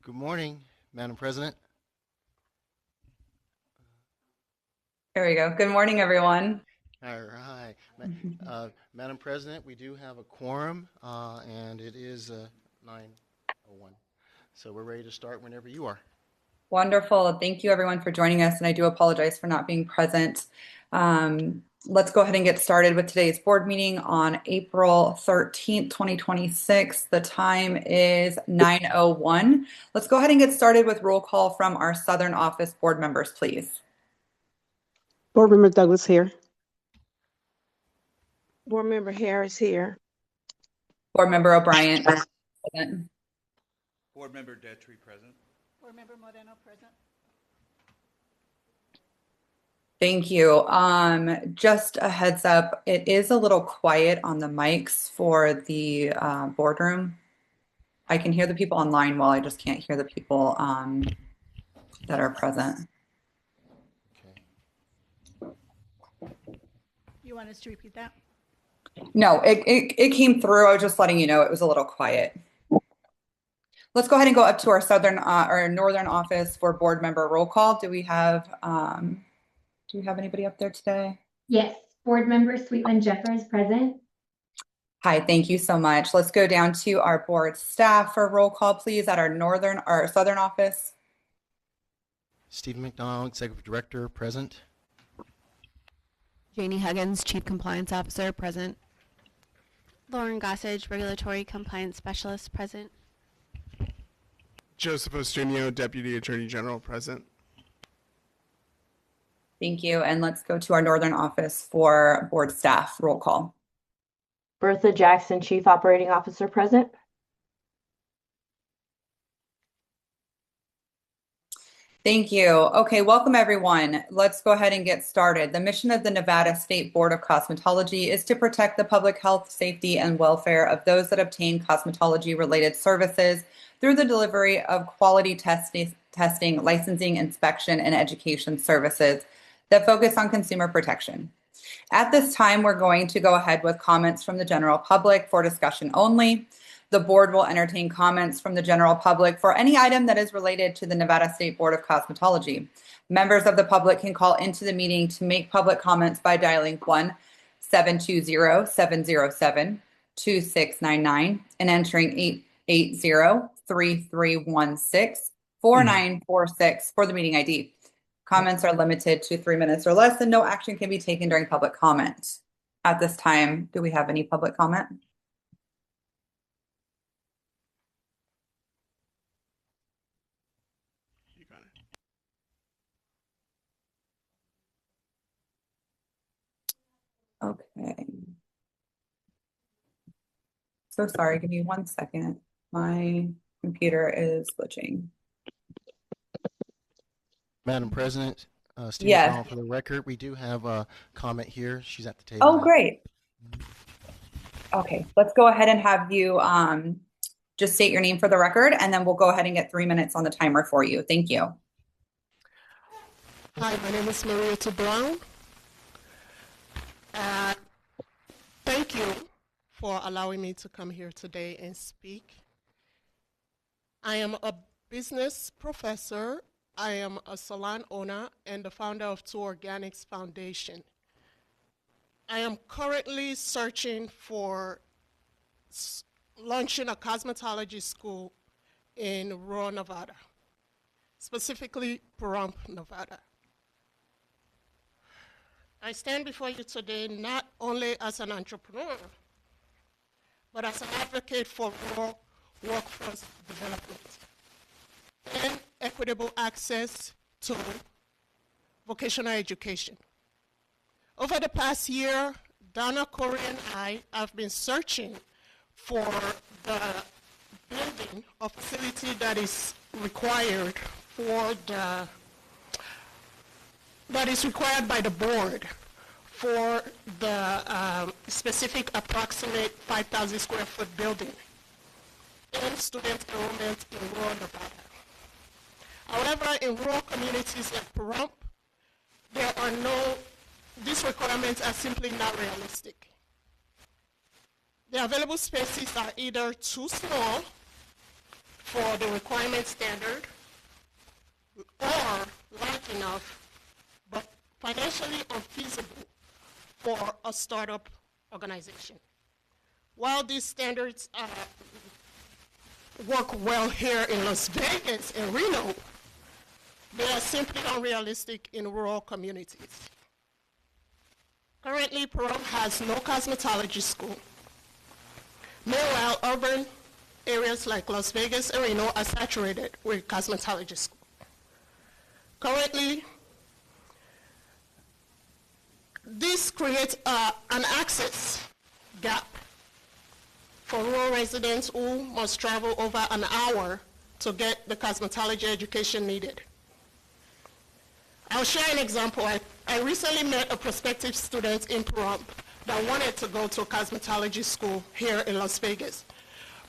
Good morning, Madam President. There we go. Good morning, everyone. All right. Madam President, we do have a quorum, and it is 9:01. So we're ready to start whenever you are. Wonderful. Thank you, everyone, for joining us. And I do apologize for not being present. Let's go ahead and get started with today's board meeting on April 13th, 2026. The time is 9:01. Let's go ahead and get started with roll call from our Southern Office board members, please. Board Member Douglas here. Board Member Harris here. Board Member O'Brien. Present. Board Member Detry present. Board Member Moreno present. Thank you. Just a heads up, it is a little quiet on the mics for the boardroom. I can hear the people online while I just can't hear the people that are present. Okay. You want us to repeat that? No, it came through. I was just letting you know it was a little quiet. Let's go ahead and go up to our northern office for board member roll call. Do we have anybody up there today? Yes, Board Member Sweetland Jeffers present. Hi, thank you so much. Let's go down to our board staff for roll call, please, at our southern office. Stephen McDonald, Executive Director, present. Janie Huggins, Chief Compliance Officer, present. Lauren Gossage, Regulatory Compliance Specialist, present. Joseph Ostunio, Deputy Attorney General, present. Thank you. And let's go to our northern office for board staff roll call. Bertha Jackson, Chief Operating Officer, present. Thank you. Okay, welcome everyone. Let's go ahead and get started. The mission of the Nevada State Board of Cosmetology is to protect the public health, safety, and welfare of those that obtain cosmetology-related services through the delivery of quality testing, licensing, inspection, and education services that focus on consumer protection. At this time, we're going to go ahead with comments from the general public for discussion only. The board will entertain comments from the general public for any item that is related to the Nevada State Board of Cosmetology. Members of the public can call into the meeting to make public comments by dialing 1-720-707-2699 and entering 880-3316-4946 for the meeting ID. Comments are limited to 3 minutes or less, and no action can be taken during public comment. At this time, do we have any public comment? You got it. Okay. So sorry, give me 1 second. My computer is glitching. Madam President, Stephen Yes. McDonald, for the record, we do have a comment here. She's at the table. Oh, now. great. Okay, let's go ahead and have you just state your name for the record, and then we'll go ahead and get 3 minutes on the timer for you. Thank you. Hi, my name is Marietta Brown. Thank you for allowing me to come here today and speak. I am a business professor. I am a salon owner and the founder of Two Organics Foundation. I am currently searching for launching a cosmetology school in rural Nevada, specifically Pahrump, Nevada. I stand before you today not only as an entrepreneur, but as an advocate for rural workforce development and equitable access to vocational education. Over the past year, Donna, Corey, and I have been searching for the building or facility that is required by the board for the specific approximate 5,000 square foot building and student enrollment in rural Nevada. However, in rural communities like Pahrump, these requirements are simply not realistic. The available spaces are either too small for the requirement standard or large enough but financially unfeasible for a startup organization. While these standards work well here in Las Vegas and Reno, they are simply unrealistic in rural communities. Currently, Pahrump has no cosmetology school. Meanwhile, urban areas like Las Vegas and Reno are saturated with cosmetology schools. Currently, this creates an access gap for rural residents who must travel over an hour to get the cosmetology education needed. I'll share an example. I recently met a prospective student in Pahrump that wanted to go to a cosmetology school here in Las Vegas.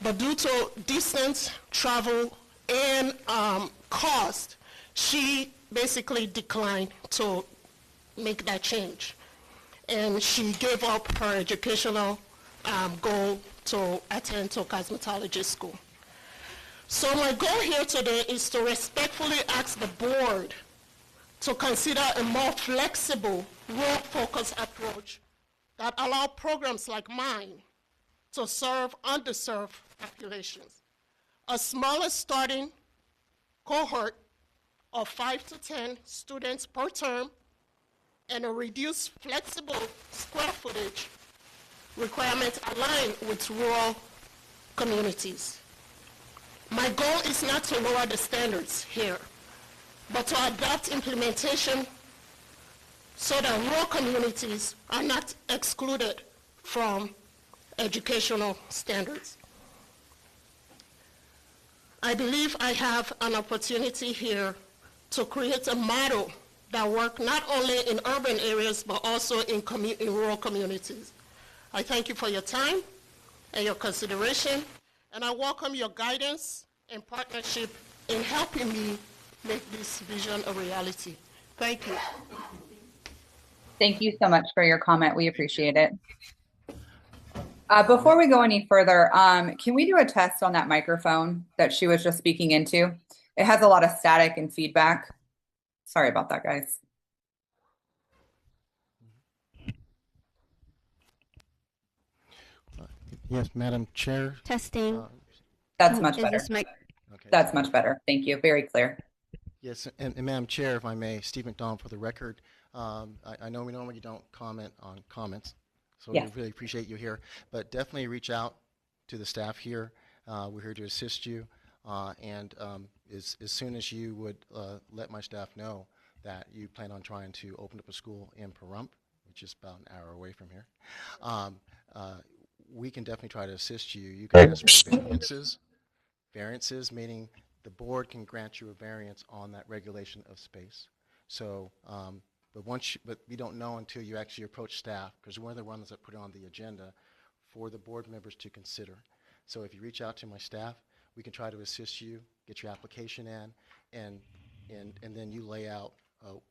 But due to distance, travel, and cost, she basically declined to make that change. And she gave up her educational goal to attend to cosmetology school. So my goal here today is to respectfully ask the board to consider a more flexible, role-focused approach that allow programs like mine to serve underserved populations. A smaller starting cohort of 5 to 10 students per term and a reduced flexible square footage requirement aligned with rural communities. My goal is not to lower the standards here, but to adapt implementation so that rural communities are not excluded from educational standards. I believe I have an opportunity here to create a model that works not only in urban areas, but also in rural communities. I thank you for your time and your consideration, and I welcome your guidance and partnership in helping me make this vision a reality. Thank you. Thank you so much for your comment. We appreciate it. Before we go any further, can we do a test on that microphone that she was just speaking into? It has a lot of static and feedback. Sorry about that, guys. Yes, Madam Chair. Testing. That's much Is better. this mic? Okay. That's much better. Thank you. Very clear. Yes, and Madam Chair, if I may, Steve McDonald for the record. I know we normally don't comment on comments, so Yes. we really appreciate you here. But definitely reach out to the staff here. We're here to assist you. And as soon as you would let my staff know that you plan on trying to open up a school in Pahrump, which is about an hour away from here, we can definitely try to assist you. You can ask for variances, meaning the board can grant you a variance on that regulation of space. So, but we don't know until you actually approach staff, because we're the ones that put it on the agenda for the board members to consider. So if you reach out to my staff, we can try to assist you, get your application in, and then you lay out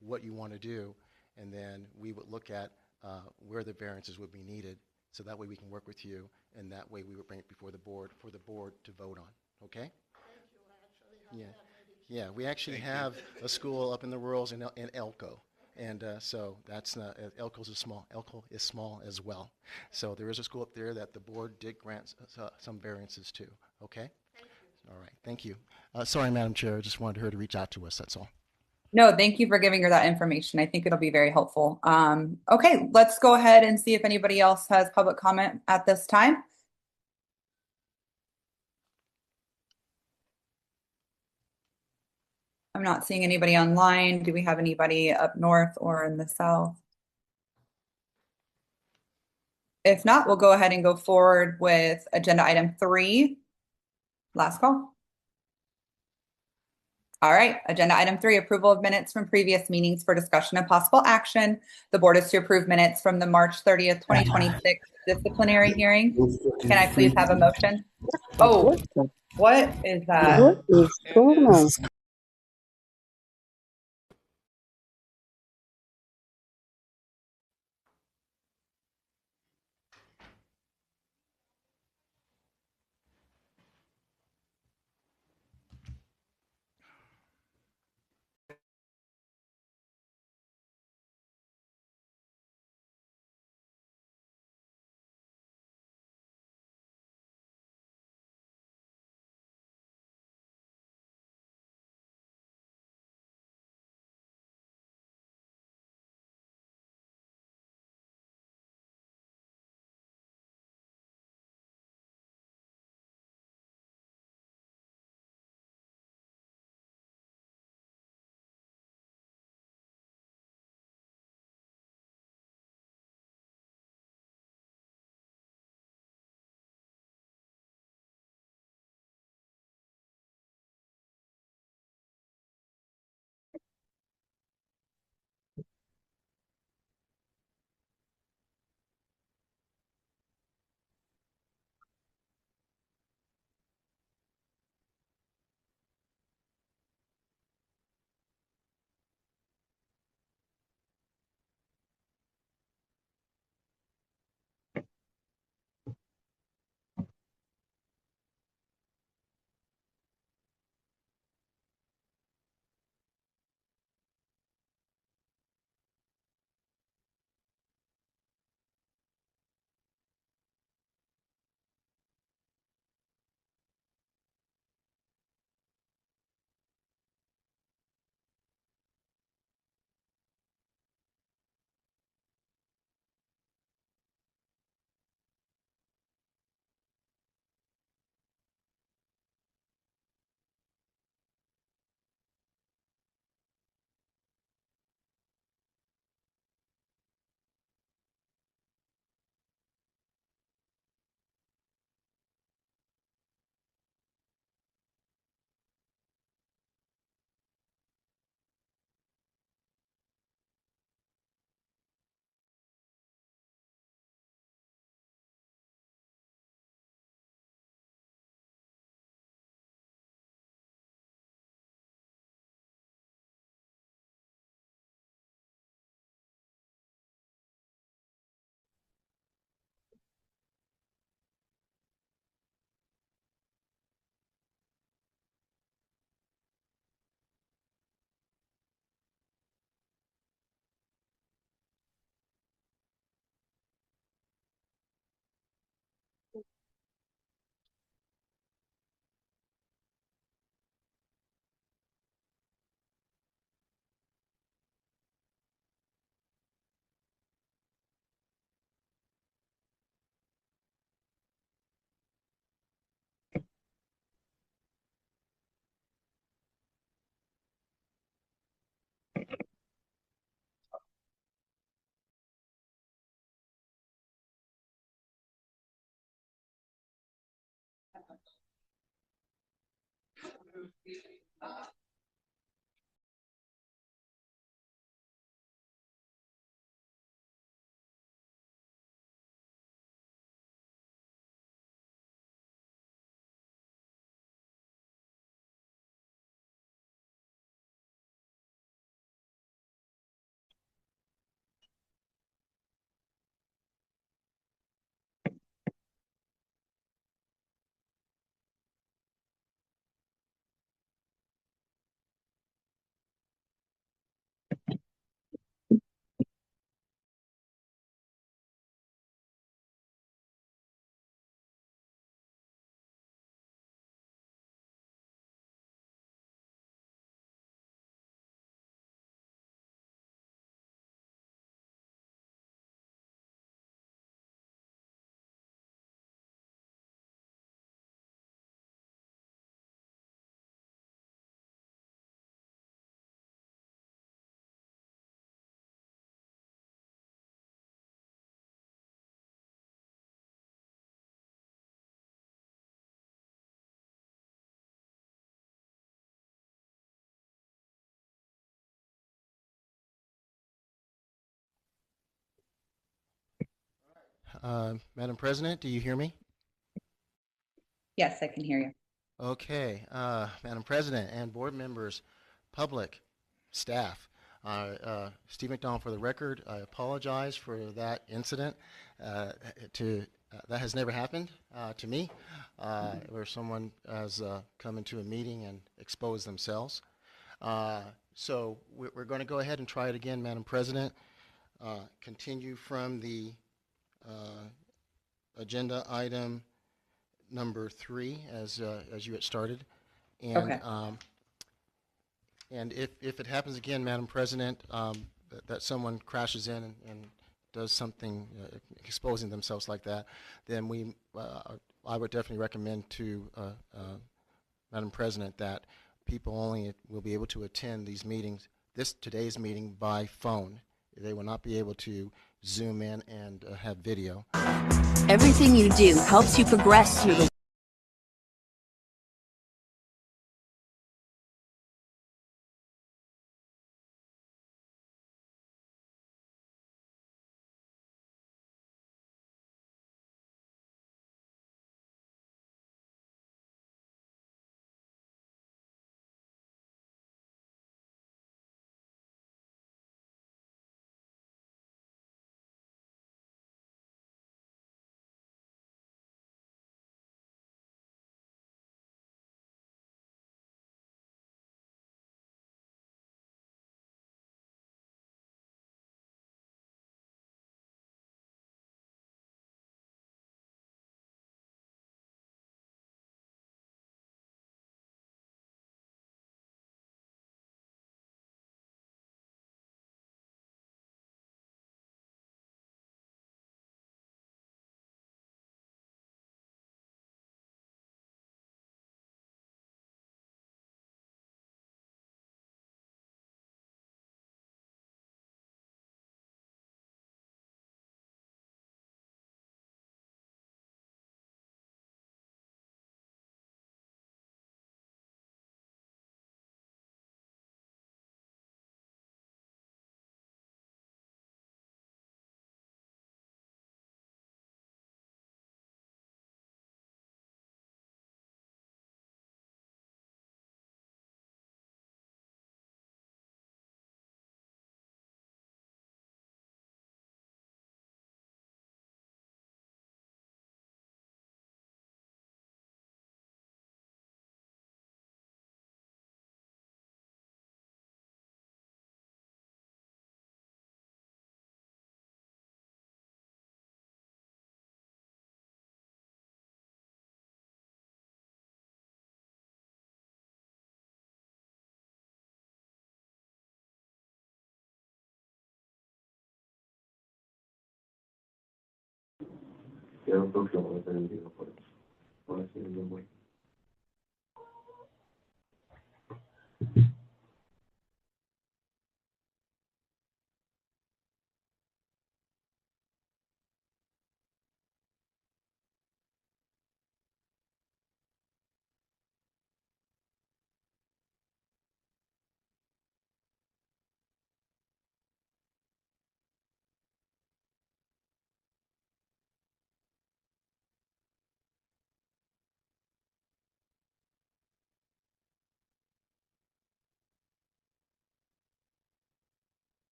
what you want to do, and then we would look at where the variances would be needed, so that way we can work with you, and that way we would bring it before the board for the board to vote on. Okay? Yeah, we actually have a school up in the rurals in Elko, and so that's not, Elko is small as well. So there is a school up there that the board did grant some variances to. Okay. All right. Thank you. Sorry, Madam Chair. I just wanted her to reach out to us. That's all. No, thank you for giving her that information. I think it'll be very helpful. Okay, let's go ahead and see if anybody else has public comment at this time. I'm not seeing anybody online. Do we have anybody up north or in the south? If not, we'll go ahead and go forward with agenda item 3. Last call. All right, agenda item 3, approval of minutes from previous meetings for discussion and possible action. The board is to approve minutes from the March 30th, 2026 disciplinary hearing. Can I please have a motion? Oh, what is that? What is going on? Madam President, do you hear me? Yes, I can hear you. Okay, Madam President and board members, public, staff, Steve McDonald for the record, I apologize for that incident. That has never happened to me, where someone has come into a meeting and exposed themselves. So we're going to go ahead and try it again, Madam President. Continue from the agenda item number 3 as you had started, and Okay. and if it happens again, Madam President, that someone crashes in and does something exposing themselves like that, then I would definitely recommend to Madam President that people only will be able to attend these meetings, today's meeting, by phone. They will not be able to Zoom in and have video. Everything you do helps you progress through the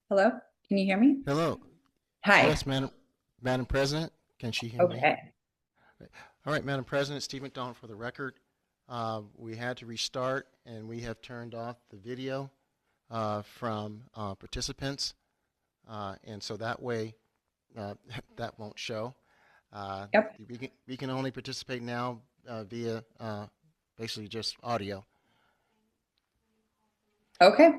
Hello? Can you hear me? Hello. Hi. Yes, Madam President. Can she hear me? Okay. All right, Madam President, Steve McDonald for the record. We had to restart, and we have turned off the video from participants, and so that way that won't show. Yep. We can only participate now via basically just audio. Okay.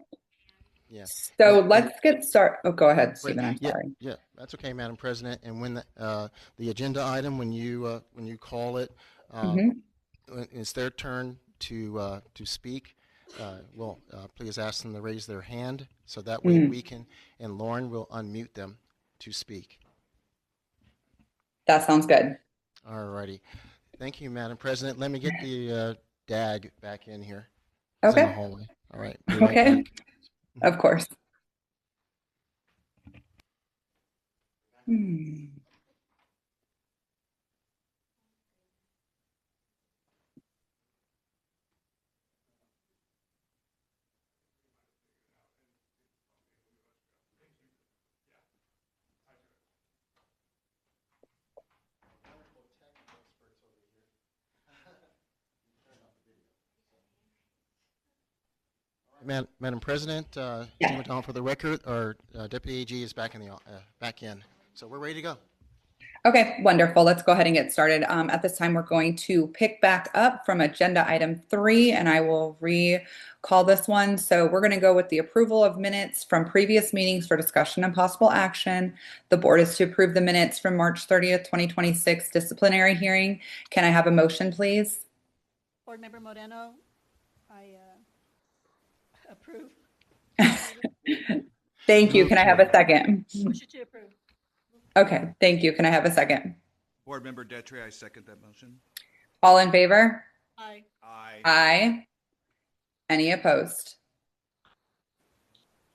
Yeah. So And- let's get started. Oh, go ahead, Wait, Stephen. I'm yeah, sorry. yeah, that's okay, Madam President. And when the agenda item, when you call it, Mhm. when it's their turn to speak, please ask them to raise their hand so that way we can, and Lauren will unmute them to speak. That sounds good. All righty. Thank you, Madam President. Let me get the DAG back in here. He's in the Okay. hallway. All right. Be right Okay. back. Of course. Hmm. Madam President, Steve McDonald for the record, our Deputy AG is back in. So we're ready to go. Okay, wonderful. Let's go ahead and get started. At this time, we're going to pick back up from agenda item 3, and I will recall this one. So we're going to go with the approval of minutes from previous meetings for discussion and possible action. The board is to approve the minutes from March 30th, 2026 disciplinary hearing. Can I have a motion, please? Board Member Moreno, I approve. Thank you. Can I have a second? Motion to approve. Okay, thank you. Can I have a second? Board Member Detry, I second that motion. All in favor? Aye. Aye. Aye. Any opposed?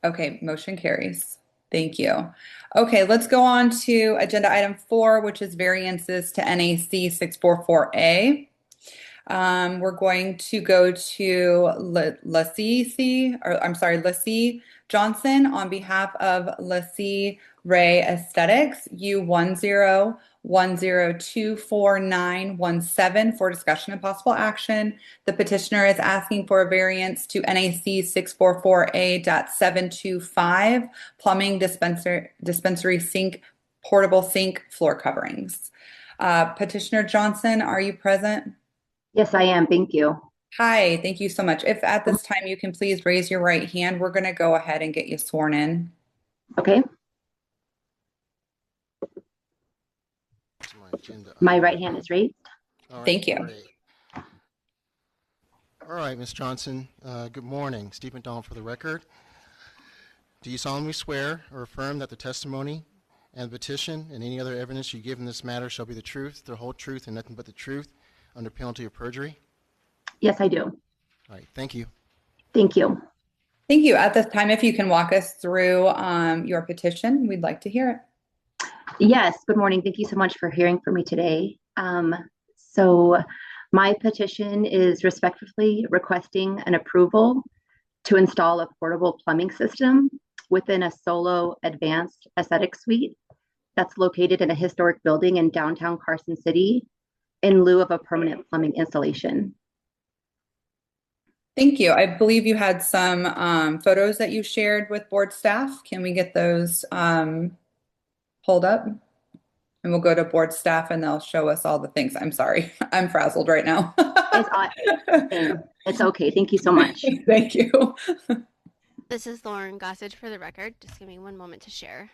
Okay, motion carries. Thank you. Okay, let's go on to agenda item 4, which is variances to NAC 644A. We're going to go to Lassie Johnson on behalf of Lassie Ray Aesthetics, U1010249917 for discussion and possible action. The petitioner is asking for a variance to NAC 644A.725, plumbing dispensary sink, portable sink, floor coverings. Petitioner Johnson, are you present? Yes, I am. Thank you. Hi, thank you so much. If at this time you can please raise your right hand, we're going to go ahead and get you sworn in. Okay. That's my agenda. My right hand is raised. All right, Thank you. great. All right, Ms. Johnson, good morning. Steve McDonald for the record. Do you solemnly swear or affirm that the testimony and petition and any other evidence you give in this matter shall be the truth, the whole truth, and nothing but the truth under penalty of perjury? Yes, I do. All right, thank you. Thank you. Thank you. At this time, if you can walk us through your petition, we'd like to hear it. Yes, good morning. Thank you so much for hearing from me today. So my petition is respectfully requesting an approval to install a portable plumbing system within a solo advanced aesthetic suite that's located in a historic building in downtown Carson City in lieu of a permanent plumbing installation. Thank you. I believe you had some photos that you shared with board staff. Can we get those pulled up? And we'll go to board staff and they'll show us all the things. I'm sorry. I'm frazzled right now. It's okay. Thank you so much. Thank you. This is Lauren Gossage for the record. Just give me one moment to share.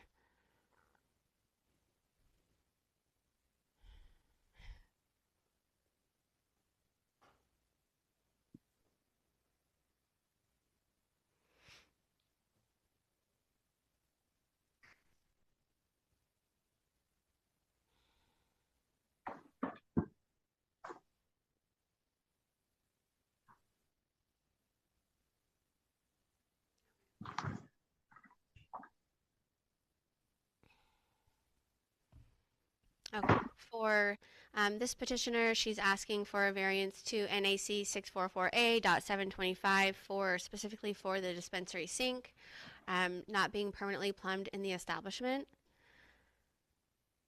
Okay. For this petitioner, she's asking for a variance to NAC 644A.725 specifically for the dispensary sink. not being permanently plumbed in the establishment.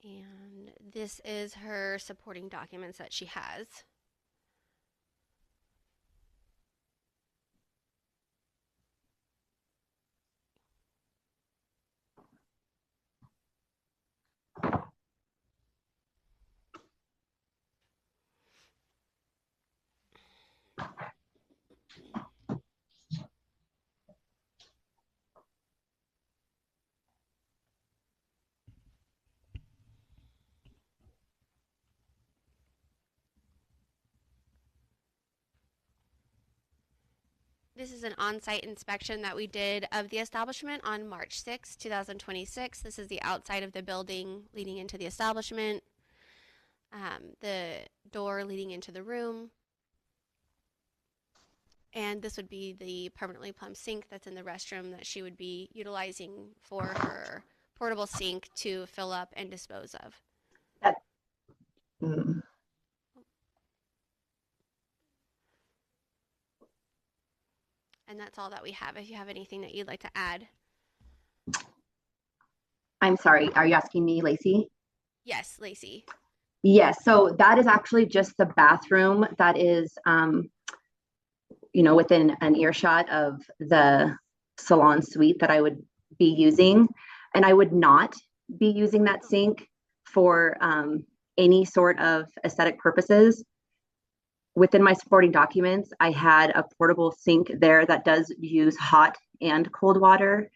And this is her supporting documents that she has. This is an on-site inspection that we did of the establishment on March 6, 2026. This is the outside of the building leading into the establishment, the door leading into the room, and this would be the permanently plumbed sink that's in the restroom that she would be utilizing for her portable sink to fill up and dispose of. And that's all that we have. If you have anything that you'd like to add. I'm sorry, are you asking me, Lacey? Yes, Lacey. Yes, so that is actually just the bathroom that is, within an earshot of the salon suite that I would be using. And I would not be using that sink for any sort of aesthetic purposes. Within my supporting documents, I had a portable sink there that does use hot and cold water.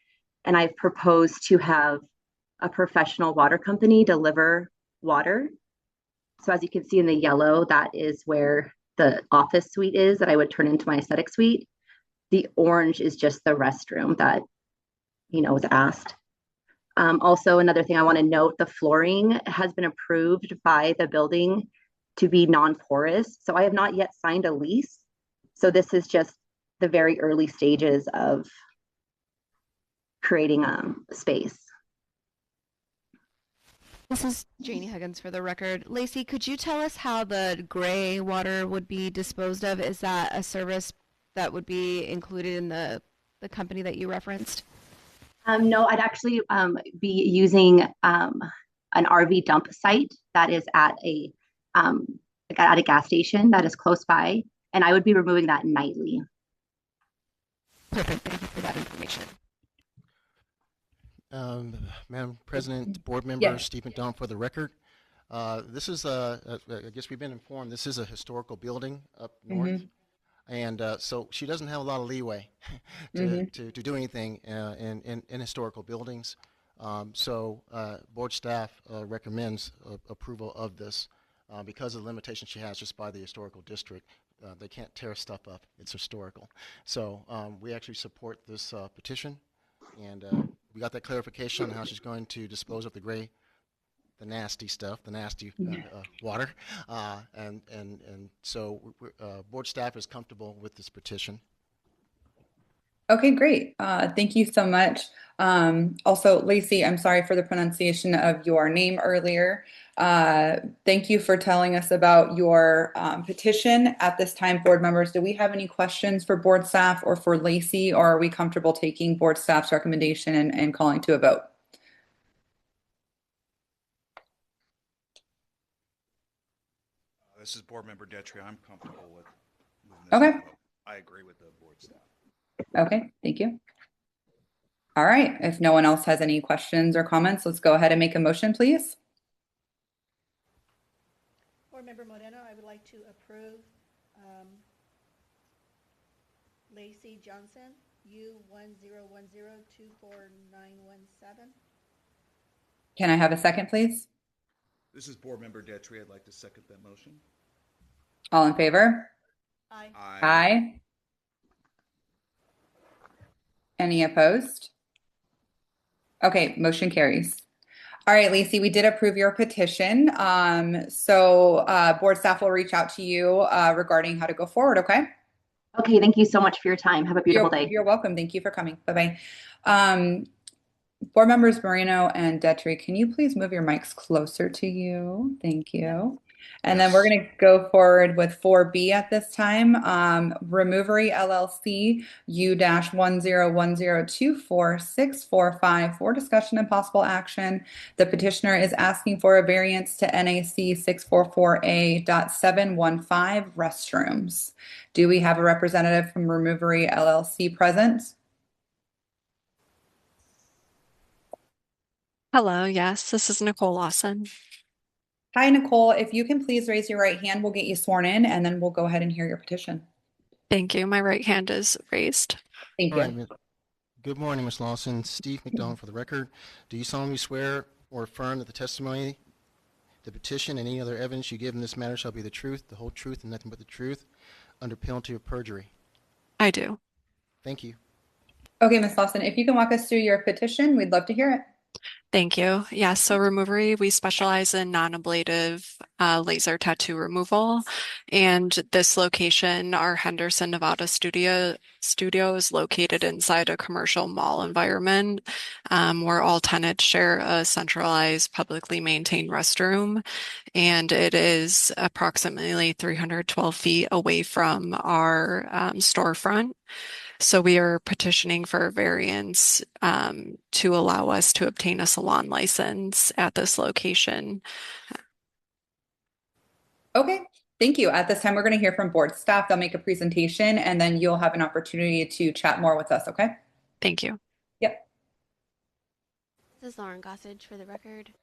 And I've proposed to have a professional water company deliver water. So as you can see in the yellow, that is where the office suite is that I would turn into my aesthetic suite. The orange is just the restroom that, was asked. Also, another thing I want to note, the flooring has been approved by the building to be non-porous. So I have not yet signed a lease. So this is just the very early stages of creating a space. This is Janie Huggins for the record. Lacey, could you tell us how the gray water would be disposed of? Is that a service that would be included in the company that you referenced? No, I'd actually be using an RV dump site that is at a gas station that is close by, and I would be removing that nightly. Perfect. Thank you for that information. Madam President, board member, Steve McDonald for the record. This is, I guess we've been informed, this is a historical building up north. And so she doesn't have a lot of leeway to do anything in historical buildings. So board staff recommends approval of this because of the limitations she has just by the historical district. They can't tear stuff up. It's historical. So we actually support this petition. And we got that clarification on how she's going to dispose of the nasty stuff, the nasty water. And so board staff is comfortable with this petition. Okay, great. Thank you so much. Also, Lacey, I'm sorry for the pronunciation of your name earlier. Thank you for telling us about your petition. At this time, board members, do we have any questions for board staff or for Lacey, or are we comfortable taking board staff's recommendation and calling to a vote? This is Board Member Detry. I'm comfortable with moving this. Okay. I agree with the board staff. Okay, thank you. All right, if no one else has any questions or comments, let's go ahead and make a motion, please. Board Member Moreno, I would like to approve Lacey Johnson, U1010249917. Can I have a second, please? This is Board Member Detry. I'd like to second that motion. All in favor? Aye. Aye. Any opposed? Okay, motion carries. All right, Lacey, we did approve your petition. So board staff will reach out to you regarding how to go forward, okay? Okay, thank you so much for your time. Have a beautiful day. You're welcome. Thank you for coming. Bye-bye. Board members Moreno and Detry, can you please move your mics closer to you? Thank you. And then we're Yes. going to go forward with 4B at this time. Removery LLC U-1010246455 for discussion and possible action. The petitioner is asking for a variance to NAC 644A.715 restrooms. Do we have a representative from Removery LLC present? Hello, yes, this is Nicole Lawson. Hi, Nicole. If you can please raise your right hand, we'll get you sworn in, and then we'll go ahead and hear your petition. Thank you. My right hand is raised. Thank All you. right. Good morning, Ms. Lawson. Steve McDonald for the record. Do you solemnly swear or affirm that the testimony, the petition, and any other evidence you give in this matter shall be the truth, the whole truth, and nothing but the truth, under penalty of perjury? I do. Thank you. Okay, Ms. Lawson, if you can walk us through your petition, we'd love to hear it. Thank you. Yeah, so Removery, we specialize in non-ablative laser tattoo removal. And this location, our Henderson, Nevada studio is located inside a commercial mall environment where all tenants share a centralized, publicly maintained restroom. And it is approximately 312 feet away from our storefront. So we are petitioning for a variance to allow us to obtain a salon license at this location. Okay, thank you. At this time, we're going to hear from board staff. They'll make a presentation, and then you'll have an opportunity to chat more with us, okay? Thank you. Yep. This is Lauren Gossage for the record.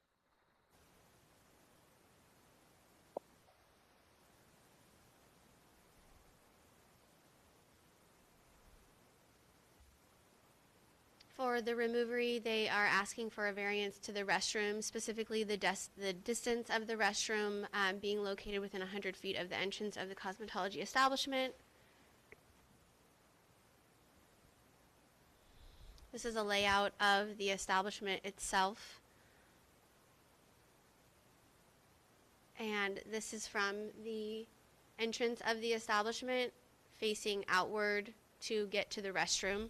For the removery, they are asking for a variance to the restroom, specifically the distance of the restroom being located within 100 feet of the entrance of the cosmetology establishment. This is a layout of the establishment itself. And this is from the entrance of the establishment facing outward to get to the restroom.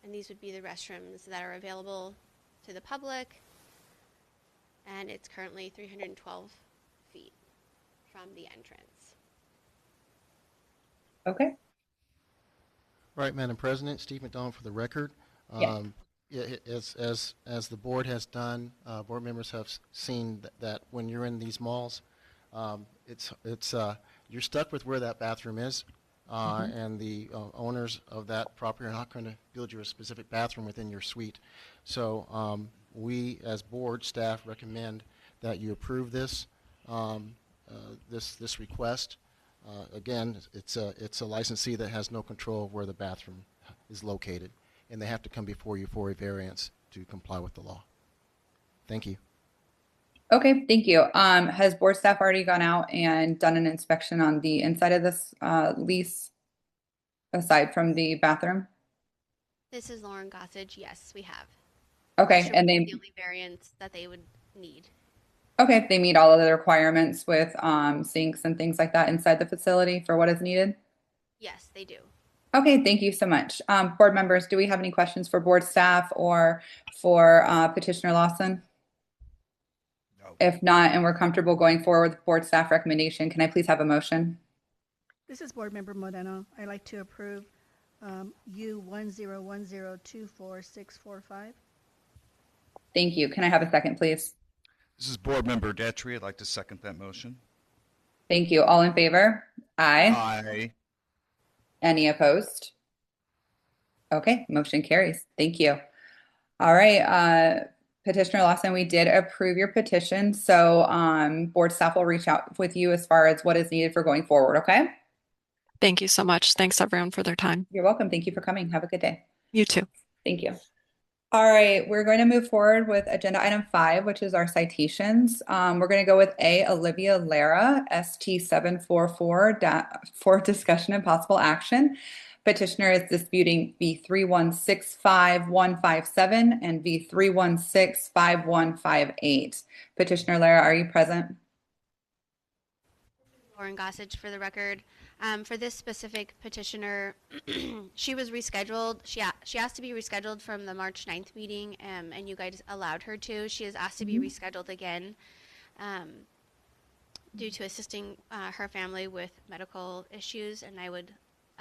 And these would be the restrooms that are available to the public. And it's currently 312 feet from the entrance. Okay. Right, Madam President, Steve McDonald for the record. Yeah. As the board has done, board members have seen that when you're in these malls, you're stuck with where that bathroom is. And the owners of that property are not going to build you a specific bathroom within your suite. So we, as board staff, recommend that you approve this this request. Again, it's a licensee that has no control of where the bathroom is located, and they have to come before you for a variance to comply with the law. Thank you. Okay, thank you. Has board staff already gone out and done an inspection on the inside of this lease, aside from the bathroom? This is Lauren Gossage. Yes, we have. Okay, Restroom and is they the only variance that they would need. okay, they meet all of the requirements with sinks and things like that inside the facility for what is needed? Yes, they do. Okay, thank you so much. Board members, do we have any questions for board staff or for Petitioner Lawson? No. If not, and we're comfortable going forward with board staff recommendation, can I please have a motion? This is Board Member Moreno. I'd like to approve U-1010246445. Thank you. Can I have a second, please? This is Board Member Detry. I'd like to second that motion. Thank you. All in favor? Aye. Aye. Any opposed? Okay, motion carries. Thank you. All right, Petitioner Lawson, we did approve your petition, so board staff will reach out with you as far as what is needed for going forward, okay? Thank you so much. Thanks everyone for their time. You're welcome. Thank you for coming. Have a good day. You too. Thank you. All right, we're going to move forward with agenda item 5, which is our citations. We're going to go with A, Olivia Lara, ST744, for discussion and possible action. Petitioner is disputing V3165157 and V3165158. Petitioner Lara, are you present? Lauren Gossage for the record. For this specific petitioner, she was rescheduled. She asked to be rescheduled from the March 9th meeting, and you guys allowed her to. She is asked to be rescheduled again due to assisting her family with medical issues, and I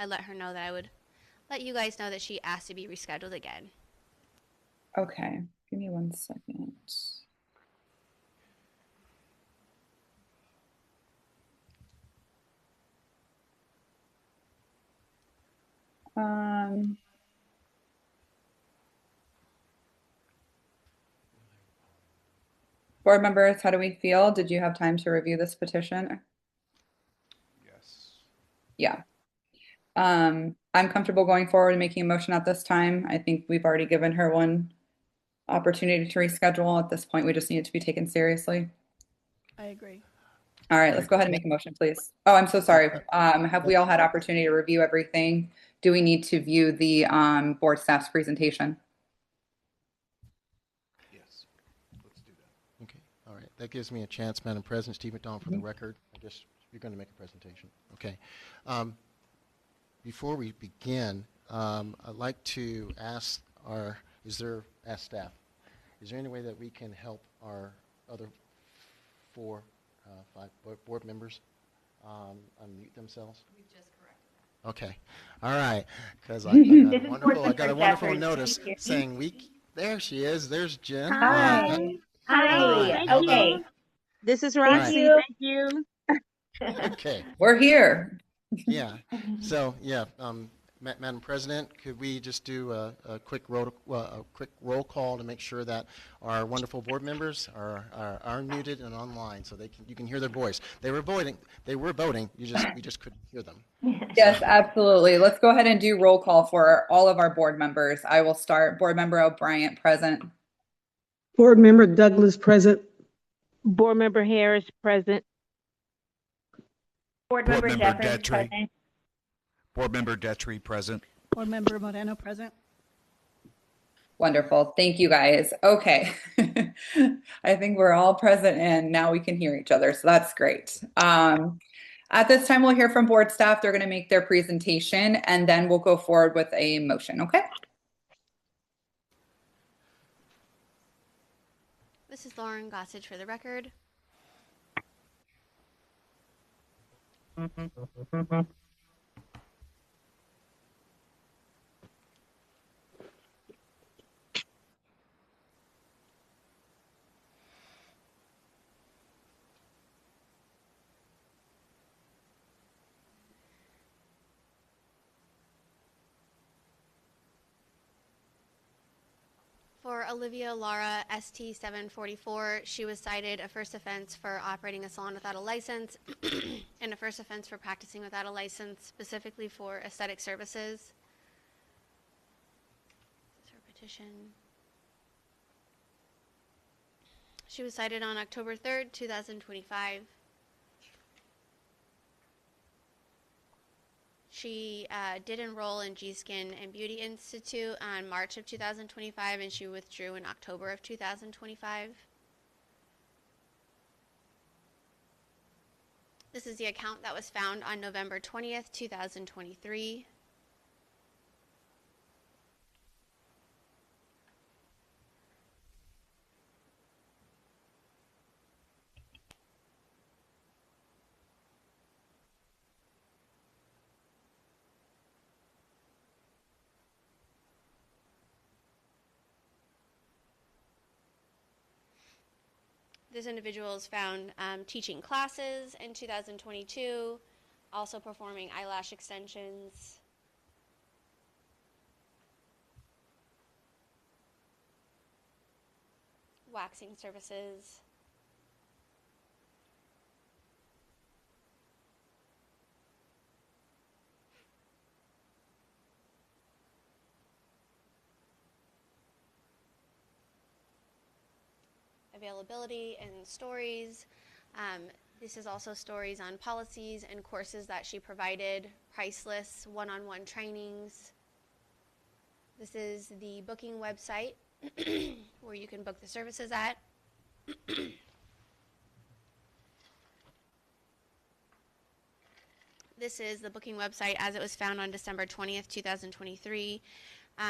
let her know that I would let you guys know that she asked to be rescheduled again. Okay, give me 1 second. Um, Board members, how do we feel? Did you have time to review this petition? Yes. Yeah. I'm comfortable going forward and making a motion at this time. I think we've already given her one opportunity to reschedule. At this point, we just need it to be taken seriously. I agree. All right, let's go ahead and make a motion, please. Oh, I'm so sorry. Have we all had opportunity to review everything? Do we need to view the board staff's presentation? Yes. Let's do that. Okay, all right. That gives me a chance, Madam President, Steve McDonald for the record. I guess you're going to make a presentation. Okay. Before we begin, I'd like to ask staff, is there any way that we can help our other 4, 5 board members unmute themselves? We've just corrected that. Okay, all right, because I got a wonderful notice saying there she is. There's Jen. Hi. Hi. How Okay. about- This is Right. Roxy. Thank you. Okay. We're here. Yeah. So yeah, Madam President, could we just do a quick roll call to make sure that our wonderful board members are muted and online, so you can hear their voice. They were voting. We just couldn't hear them. Yes, absolutely. Let's go ahead and do roll call for all of our board members. I will start. Board Member O'Brien, present. Board Member Douglas, present. Board Member Harris, present. Board Member Jeffers, present. Board Member Detry, present. Board Member Moreno, present. Wonderful. Thank you, guys. Okay. I think we're all present and now we can hear each other. So that's great. At this time, we'll hear from board staff. They're going to make their presentation and then we'll go forward with a motion. Okay. This is Lauren Gossage for the record. For Olivia Lara, ST 744, she was cited a first offense for operating a salon without a license and a first offense for practicing without a license, specifically for aesthetic services. This is her petition. She was cited on October 3rd, 2025. She did enroll in G-Skin and Beauty Institute on March of 2025, and she withdrew in October of 2025. This is the account that was found on November 20th, 2023. This individual is found teaching classes in 2022, also performing eyelash extensions, waxing services, availability and stories. This is also stories on policies and courses that she provided, priceless one-on-one trainings. This is the booking website where you can book the services at. This is the booking website as it was found on December 20th, 2023.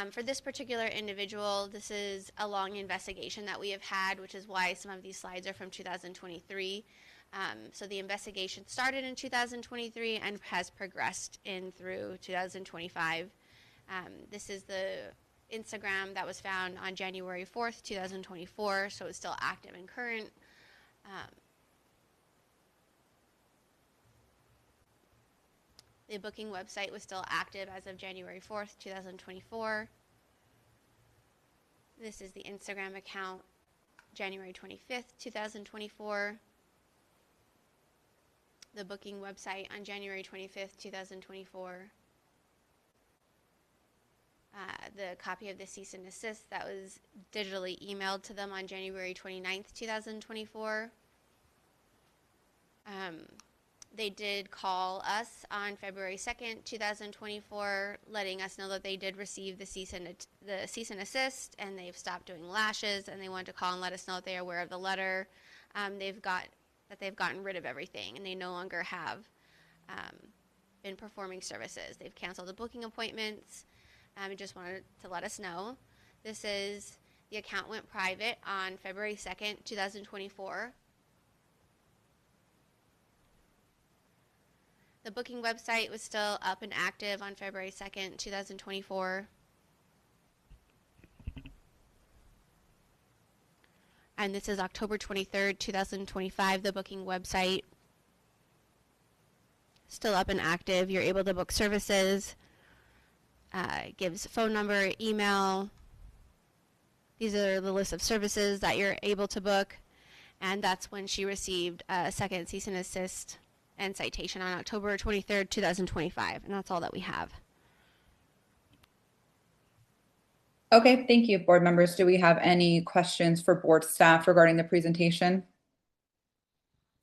For this particular individual, this is a long investigation that we have had, which is why some of these slides are from 2023. So the investigation started in 2023 and has progressed in through 2025. This is the Instagram that was found on January 4th, 2024, so it's still active and current. The booking website was still active as of January 4th, 2024. This is the Instagram account, January 25th, 2024. The booking website on January 25th, 2024. The copy of the cease and desist that was digitally emailed to them on January 29th, 2024. They did call us on February 2nd, 2024, letting us know that they did receive the cease and assist, and they've stopped doing lashes, and they wanted to call and let us know that they are aware of the letter. They've gotten rid of everything, and they no longer have been performing services. They've canceled the booking appointments. Just wanted to let us know. The account went private on February 2nd, 2024. The booking website was still up and active on February 2nd, 2024. And this is October 23rd, 2025, the booking website. Still up and active. You're able to book services. Gives phone number, email. These are the list of services that you're able to book. And that's when she received a second cease and assist and citation on October 23rd, 2025. And that's all that we have. Okay, thank you, board members. Do we have any questions for board staff regarding the presentation?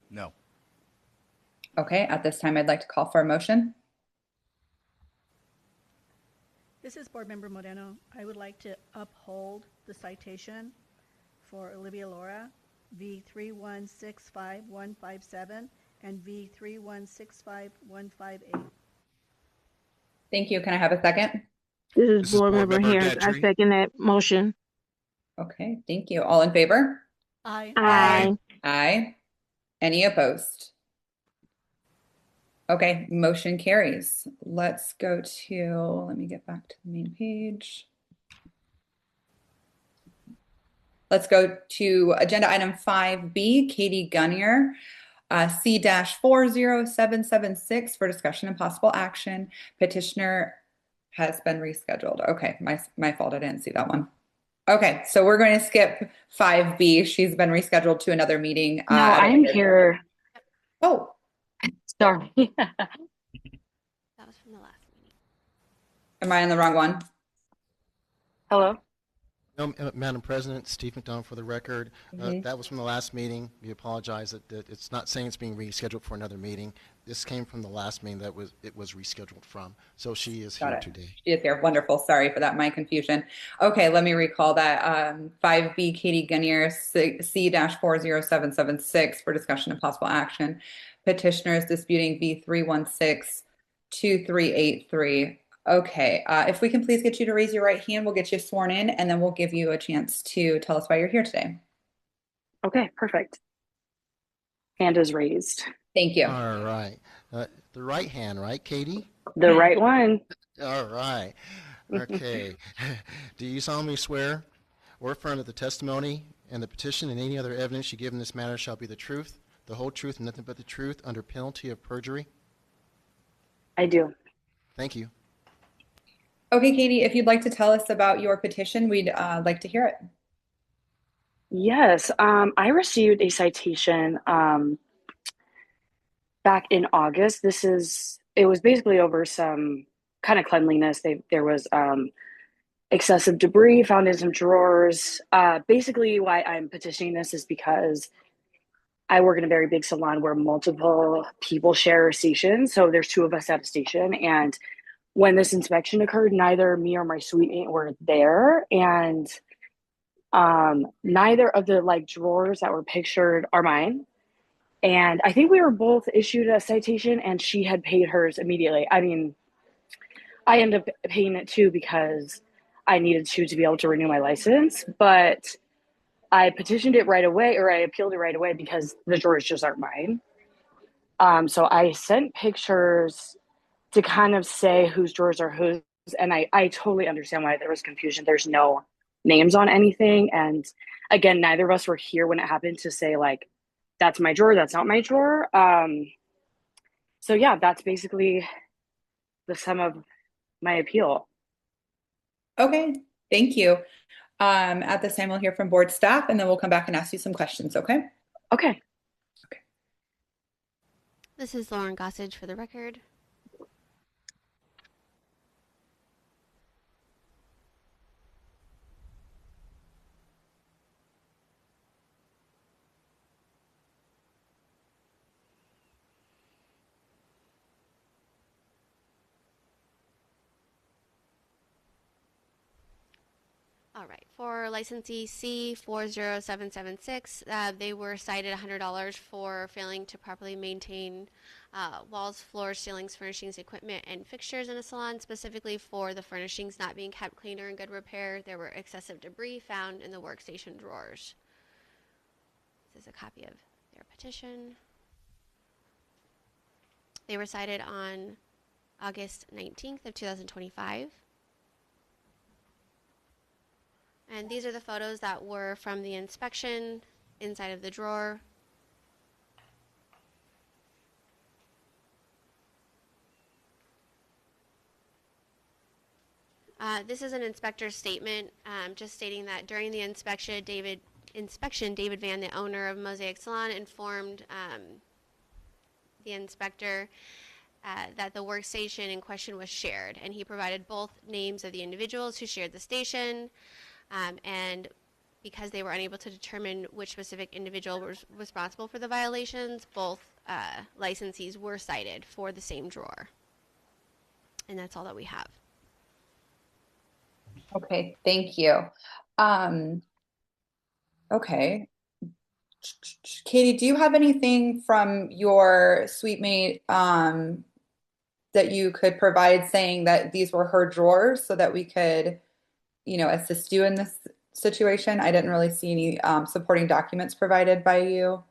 No. Okay, at this time, I'd like to call for a motion. This is Board Member Moreno. I would like to uphold the citation for Olivia Laura, V3165157 and V3165158. Thank you. Can I have a second? This is Board Member Harris. I second that motion. Okay, thank you. All in favor? Aye. Aye. Aye. Any opposed? Okay, motion carries. Let's go to, let me get back to the main page. Let's go to agenda item 5B, Katie Gunnier, C-40776 for discussion and possible action. Petitioner has been rescheduled. Okay, my fault. I didn't see that one. Okay, so we're going to skip 5B. She's been rescheduled to another meeting. No, I'm here. Oh, sorry. That was from the last meeting. Am I on the wrong one? Hello? No, Madam President, Steve McDonald for the record. That was from the last meeting. We apologize that it's not saying it's being rescheduled for another meeting. This came from the last meeting that it was rescheduled from. So she is here today. She is here. Wonderful. Sorry for that, my confusion. Okay, let me recall that. 5B, Katie Gunnier, C-40776 for discussion and possible action. Petitioner is disputing V3162383. Okay, if we can please get you to raise your right hand, we'll get you sworn in, and then we'll give you a chance to tell us why you're here today. Okay, perfect. Hand is raised. Thank you. All right. The right hand, right, Katie? The right one. All right. Okay. Do you solemnly swear or affirm that the testimony and the petition and any other evidence you give in this matter shall be the truth, the whole truth, and nothing but the truth under penalty of perjury? I do. Thank you. Okay, Katie, if you'd like to tell us about your petition, we'd like to hear it. Yes, I received a citation back in August. It was basically over some kind of cleanliness. There was excessive debris found in some drawers. Basically, why I'm petitioning this is because I work in a very big salon where multiple people share a station. So there's two of us at a station, and when this inspection occurred, neither me or my suite mate were there, and neither of the drawers that were pictured are mine. And I think we were both issued a citation and she had paid hers immediately. I mean, I ended up paying it too because I needed to be able to renew my license, but I petitioned it right away, or I appealed it right away because the drawers just aren't mine. So I sent pictures to kind of say whose drawers are whose, and I totally understand why there was confusion. There's no names on anything, and again, neither of us were here when it happened to say like, that's my drawer, that's not my drawer. So yeah, that's basically the sum of my appeal. Okay, thank you. At this time, we'll hear from board staff and then we'll come back and ask you some questions, okay? Okay. This is Lauren Gossage for the record. All right, for licensee C40776, they were cited $100 for failing to properly maintain walls, floors, ceilings, furnishings, equipment, and fixtures in a salon, specifically for the furnishings not being kept clean or in good repair. There were excessive debris found in the workstation drawers. This is a copy of their petition. They were cited on August 19th of 2025. And these are the photos that were from the inspection inside of the drawer. This is an inspector's statement, just stating that during the inspection, David Van, the owner of Mosaic Salon, informed the inspector that the workstation in question was shared, and he provided both names of the individuals who shared the station. And because they were unable to determine which specific individual was responsible for the violations, both licensees were cited for the same drawer. And that's all that we have. Okay, thank you. Okay. Katie, do you have anything from your suite mate that you could provide saying that these were her drawers so that we could, you know, assist you in this situation? I didn't really see any supporting documents provided by you.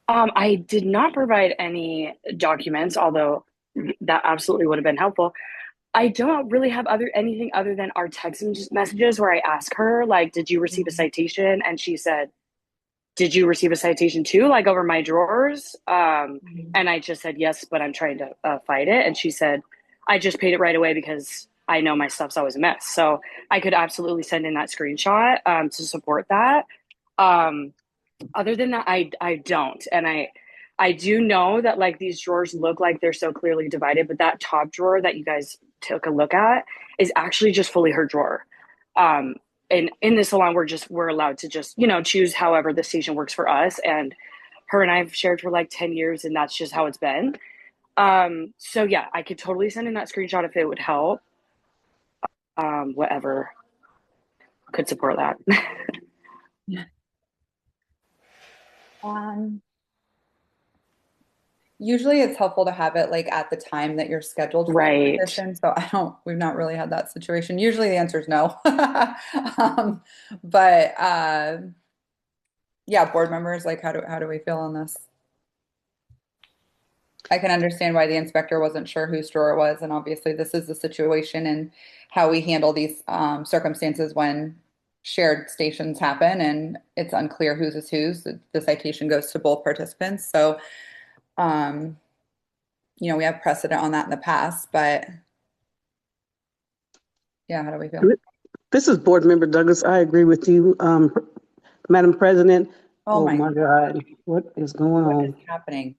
I did not provide any documents, although that absolutely would have been helpful. I don't really have anything other than our text messages where I ask her, like, did you receive a citation? And she said, did you receive a citation too, like over my drawers? And I just said, yes, but I'm trying to fight it. And she said, I just paid it right away because I know my stuff's always a mess. So I could absolutely send in that screenshot to support that. Other than that, I don't. And I do know that like these drawers look like they're so clearly divided, but that top drawer that you guys took a look at is actually just fully her drawer. And in the salon, we're allowed to just, you know, choose however the station works for us. And her and I have shared for like 10 years and that's just how it's been. So yeah, I could totally send in that screenshot if it would help. Whatever could support that. Yeah. Usually it's helpful to have it like at the time that you're scheduled for the petition. So we've not really had that situation. Usually the answer is no. But yeah, board members, like how do we feel on this? I can understand why the inspector wasn't sure whose drawer it was, and obviously this is the situation and how we handle these circumstances when shared stations happen and it's unclear whose is whose. The citation goes to both participants. So, you know, we have precedent on that in the past, but yeah, how do we feel? This is Board Member Douglas. I agree with you, Madam President. Oh my God, what is going on? What is happening?